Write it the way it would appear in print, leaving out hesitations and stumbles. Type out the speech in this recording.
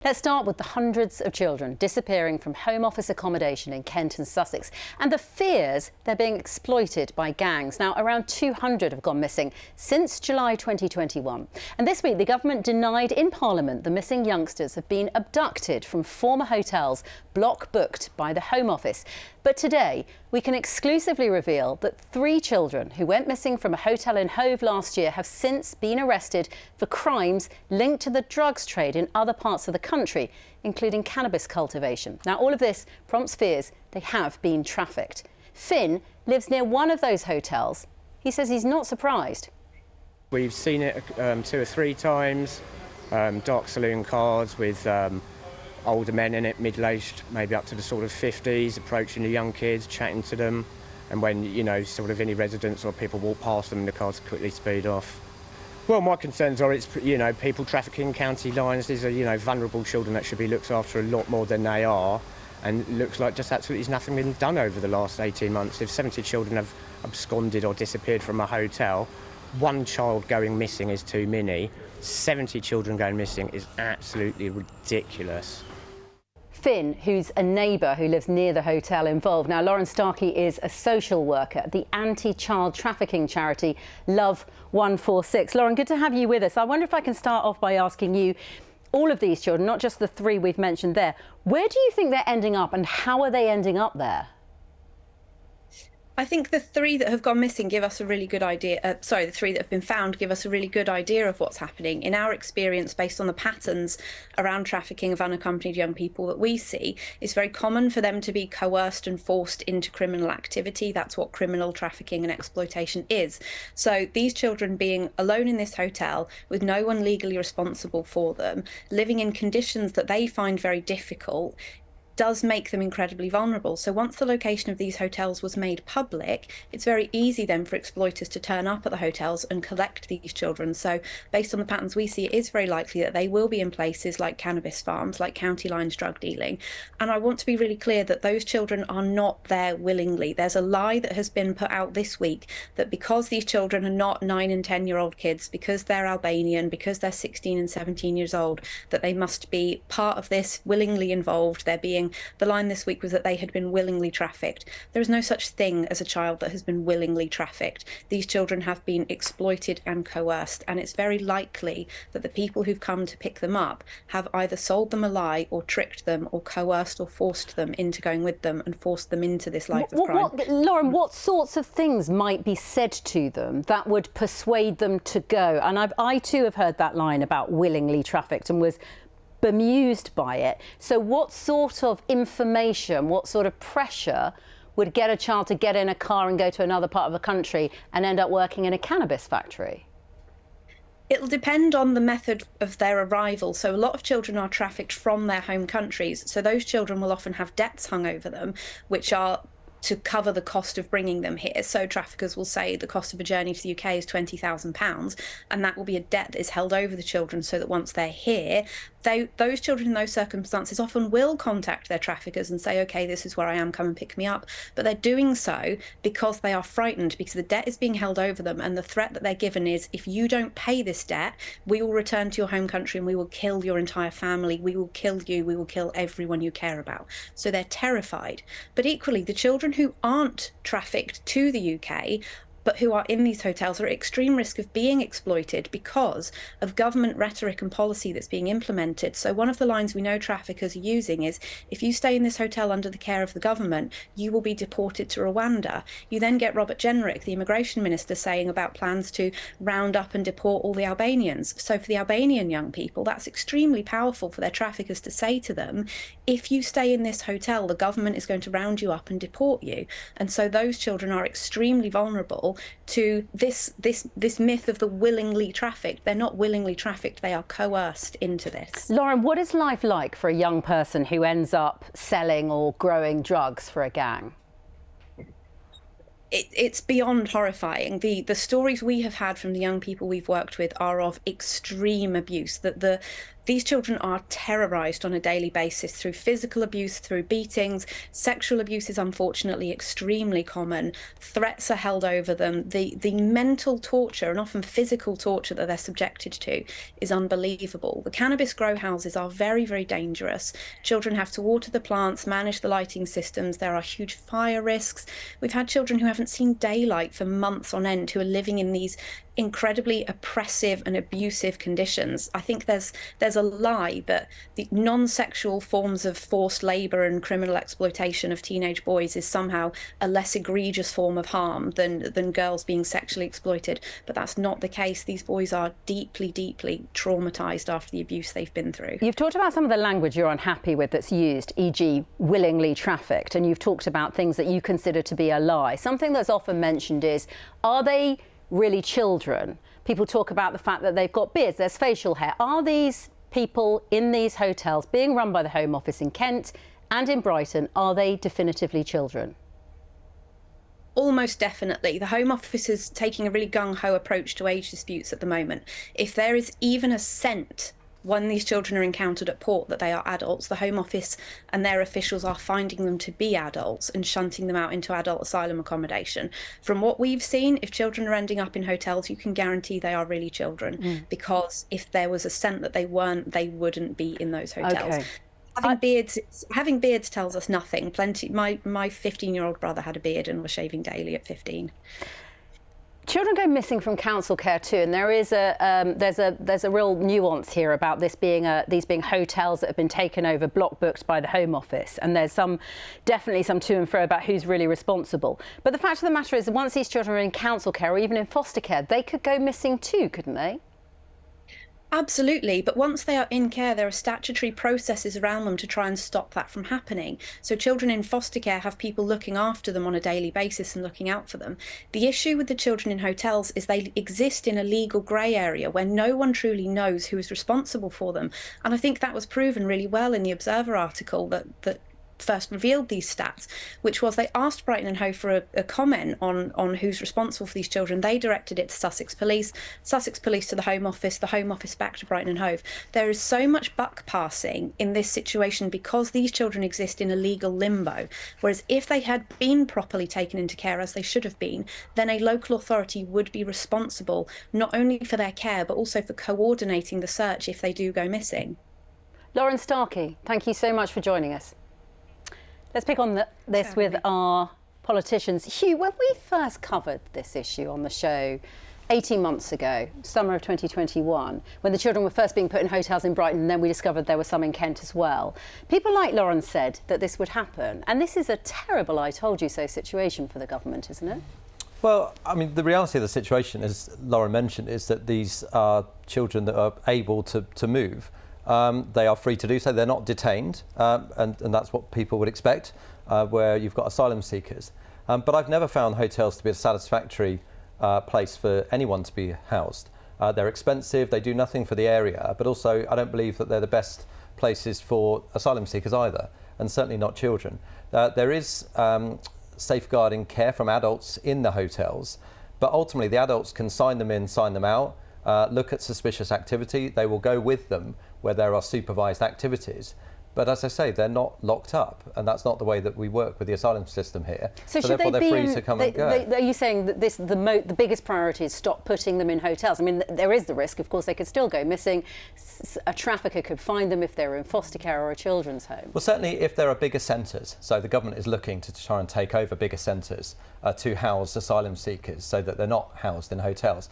Let's start with the hundreds of children disappearing from Home Office accommodation in Kent and Sussex and the fears they're being exploited by gangs. Now, around 200 have gone missing since July 2021. And this week, the government denied in Parliament the missing youngsters have been abducted from former hotels block booked by the Home Office. But today, we can exclusively reveal that 3 children who went missing from a hotel in Hove last year have since been arrested for crimes linked to the drugs trade in other parts of the country, including cannabis cultivation. Now, all of this prompts fears they have been trafficked. Finn lives near one of those hotels. He says he's not surprised. We've seen it 2 or 3 times, dark saloon cars with older men in it, middle-aged, maybe up to the sort of 50s, approaching the young kids, chatting to them. And when, sort of any residents or people walk past them, the cars quickly speed off. Well, my concerns are it's, people trafficking county lines. These are, vulnerable children that should be looked after a lot more than they are. And it looks like just absolutely nothing been done over the last 18 months. If 70 children have absconded or disappeared from a hotel, 1 child going missing is too many. 70 children going missing is absolutely ridiculous. Finn, who's a neighbour who lives near the hotel involved. Now, Lauren Starkey is a social worker at the anti-child trafficking charity Love 146. Lauren, good to have you with us. I wonder if I can start off by asking you, all of these children, not just the 3 we've mentioned there, where do you think they're ending up and how are they ending up there? I think the 3 that have gone missing give us a really good idea. The 3 that have been found give us a really good idea of what's happening. In our experience, based on the patterns around trafficking of unaccompanied young people that we see, it's very common for them to be coerced and forced into criminal activity. That's what criminal trafficking and exploitation is. So these children being alone in this hotel with no one legally responsible for them, living in conditions that they find very difficult, does make them incredibly vulnerable. So once the location of these hotels was made public, it's very easy then for exploiters to turn up at the hotels and collect these children. So based on the patterns we see, it is very likely that they will be in places like cannabis farms, like county lines drug dealing. And I want to be really clear that those children are not there willingly. There's a lie that has been put out this week that because these children are not 9 and 10-year-old kids, because they're Albanian, because they're 16 and 17 years old, that they must be part of this, willingly involved. The line this week was that they had been willingly trafficked. There is no such thing as a child that has been willingly trafficked. These children have been exploited and coerced, and it's very likely that the people who've come to pick them up have either sold them a lie or tricked them or coerced or forced them into going with them and forced them into this life of crime. Lauren, what sorts of things might be said to them that would persuade them to go? And I too have heard that line about willingly trafficked and was bemused by it. So what sort of information, what sort of pressure would get a child to get in a car and go to another part of the country and end up working in a cannabis factory? It'll depend on the method of their arrival. So a lot of children are trafficked from their home countries. So those children will often have debts hung over them, which are to cover the cost of bringing them here. So traffickers will say the cost of a journey to the UK is £20,000, and that will be a debt that is held over the children so that once they're here, those children in those circumstances often will contact their traffickers and say, OK, this is where I am, come and pick me up. But they're doing so because they are frightened, because the debt is being held over them, and the threat that they're given is, if you don't pay this debt, we will return to your home country and we will kill your entire family, we will kill you, we will kill everyone you care about. So they're terrified. But equally, the children who aren't trafficked to the UK but who are in these hotels are at extreme risk of being exploited because of government rhetoric and policy that's being implemented. So one of the lines we know traffickers are using is, if you stay in this hotel under the care of the government, you will be deported to Rwanda. You then get Robert Jenrick, the immigration minister, saying about plans to round up and deport all the Albanians. So for the Albanian young people, that's extremely powerful for their traffickers to say to them, if you stay in this hotel, the government is going to round you up and deport you. And so those children are extremely vulnerable to this myth of the willingly trafficked. They're not willingly trafficked, they are coerced into this. Lauren, what is life like for a young person who ends up selling or growing drugs for a gang? It's beyond horrifying. The stories we have had from the young people we've worked with are of extreme abuse, that the These children are terrorised on a daily basis through physical abuse, through beatings. Sexual abuse is unfortunately extremely common. Threats are held over them. The mental torture and often physical torture that they're subjected to is unbelievable. The cannabis grow houses are very, very dangerous. Children have to water the plants, manage the lighting systems. There are huge fire risks. We've had children who haven't seen daylight for months on end, who are living in these incredibly oppressive and abusive conditions. I think there's a lie that the non-sexual forms of forced labour and criminal exploitation of teenage boys is somehow a less egregious form of harm than girls being sexually exploited. But that's not the case. These boys are deeply, deeply traumatised after the abuse they've been through. You've talked about some of the language you're unhappy with that's used, e.g. willingly trafficked, and you've talked about things that you consider to be a lie. Something that's often mentioned is, are they really children? People talk about the fact that they've got beards, there's facial hair. Are these people in these hotels being run by the Home Office in Kent and in Brighton, are they definitively children? Almost definitely. The Home Office is taking a really gung-ho approach to age disputes at the moment. If there is even a scent when these children are encountered at port that they are adults, the Home Office and their officials are finding them to be adults and shunting them out into adult asylum accommodation. From what we've seen, if children are ending up in hotels, you can guarantee they are really children, because if there was a scent that they weren't, they wouldn't be in those hotels. Okay. Having beards tells us nothing. My 15-year-old brother had a beard and was shaving daily at 15. Children go missing from council care too, and there is there's a real nuance here about this being these being hotels that have been taken over, block booked by the Home Office, and there's definitely some to and fro about who's really responsible. But the fact of the matter is, once these children are in council care or even in foster care, they could go missing too, couldn't they? Absolutely, but once they are in care, there are statutory processes around them to try and stop that from happening. So children in foster care have people looking after them on a daily basis and looking out for them. The issue with the children in hotels is they exist in a legal grey area where no one truly knows who is responsible for them. And I think that was proven really well in the Observer article that first revealed these stats, which was they asked Brighton and Hove for a comment on who's responsible for these children. They directed it to Sussex Police to the Home Office back to Brighton and Hove. There is so much buck passing in this situation because these children exist in a legal limbo, whereas if they had been properly taken into care as they should have been, then a local authority would be responsible not only for their care but also for coordinating the search if they do go missing. Lauren Starkey, thank you so much for joining us. Let's pick on this with our politicians. Hugh, when we first covered this issue on the show 18 months ago, summer of 2021, when the children were first being put in hotels in Brighton, and then we discovered there were some in Kent as well, people like Lauren said that this would happen. And this is a terrible I told you so situation for the government, isn't it? Well, I mean, the reality of the situation, as Lauren mentioned, is that these are children that are able to move. They are free to do so. They're not detained, and that's what people would expect, where you've got asylum seekers. But I've never found hotels to be a satisfactory place for anyone to be housed. They're expensive, they do nothing for the area, but also I don't believe that they're the best places for asylum seekers either, and certainly not children. There is safeguarding care from adults in the hotels, but ultimately the adults can sign them in, sign them out, look at suspicious activity. They will go with them where there are supervised activities. But as I say, they're not locked up, and that's not the way that we work with the asylum system here. So therefore they're free to come and go. Are you saying that the biggest priority is stop putting them in hotels? I mean, there is the risk, of course, they could still go missing. A trafficker could find them if they're in foster care or a children's home. Well, certainly if there are bigger centres. So the government is looking to try and take over bigger centres to house asylum seekers so that they're not housed in hotels.